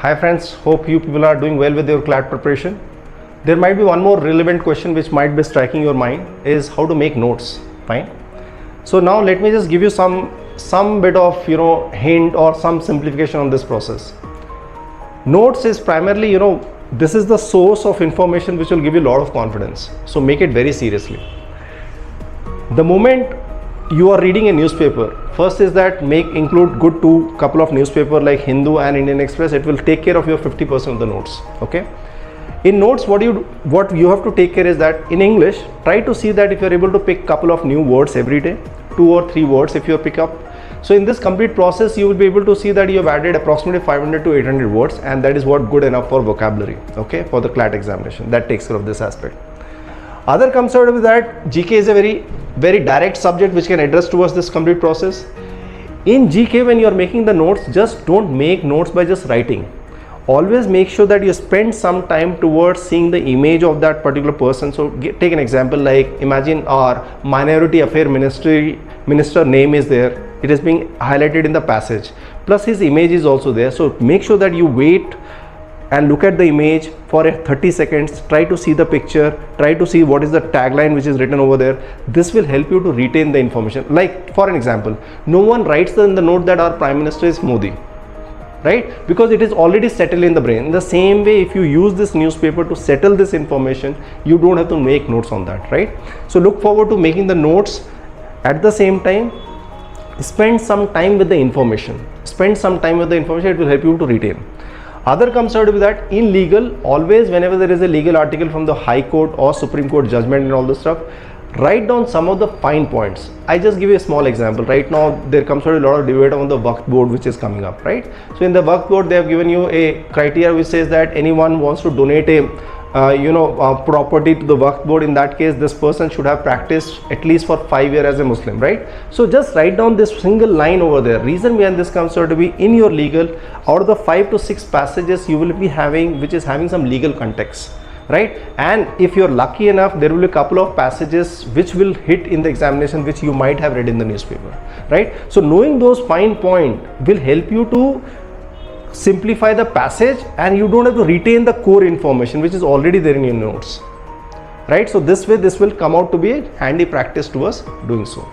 Hi friends, hope you people are doing well with your CLAT preparation. There might be one more relevant question which might be striking your mind is how to make notes. Fine. So now let me just give you some bit of hint or some simplification on this process. Notes is primarily this is the source of information which will give you a lot of confidence. So make it very seriously. The moment you are reading a newspaper, first is that include good couple of newspaper like Hindu and Indian Express. It will take care of your 50% of the notes. Okay. In notes, what you have to take care is that in English, try to see that if you are able to pick couple of new words every day, 2 or 3 words if you pick up. So in this complete process, you will be able to see that you have added approximately 500 to 800 words, and that is what good enough for vocabulary. Okay, for the CLAT examination. That takes care of this aspect. Other comes out with that GK is a very direct subject which can address towards this complete process. In GK, when you are making the notes, just don't make notes by just writing. Always make sure that you spend some time towards seeing the image of that particular person. So take an example like imagine our minority affair minister name is there. It is being highlighted in the passage. Plus his image is also there. So make sure that you wait and look at the image for 30 seconds, try to see the picture, try to see what is the tagline which is written over there. This will help you to retain the information. Like for an example, no one writes in the note that our Prime Minister is Modi, right? Because it is already settled in the brain. In the same way, if you use this newspaper to settle this information, you don't have to make notes on that, right? So look forward to making the notes. At the same time, spend some time with the information. Spend some time with the information, it will help you to retain. Other comes out with that in legal, always whenever there is a legal article from the High Court or Supreme Court judgment and all this stuff, write down some of the fine points. I just give you a small example. Right now there comes out a lot of debate on the Waqf board which is coming up, right? So in the Waqf board they have given you a criteria which says that anyone wants to donate a property to the Waqf board. In that case, this person should have practiced at least for 5 years as a Muslim, right? So just write down this single line over there. Reason behind this comes out to be in your legal, out of the 5 to 6 passages you will be having which is having some legal context, right? And if you're lucky enough, there will be a couple of passages which will hit in the examination which you might have read in the newspaper, right? So knowing those fine points will help you to simplify the passage and you don't have to retain the core information which is already there in your notes, right? So this way this will come out to be a handy practice to us doing so.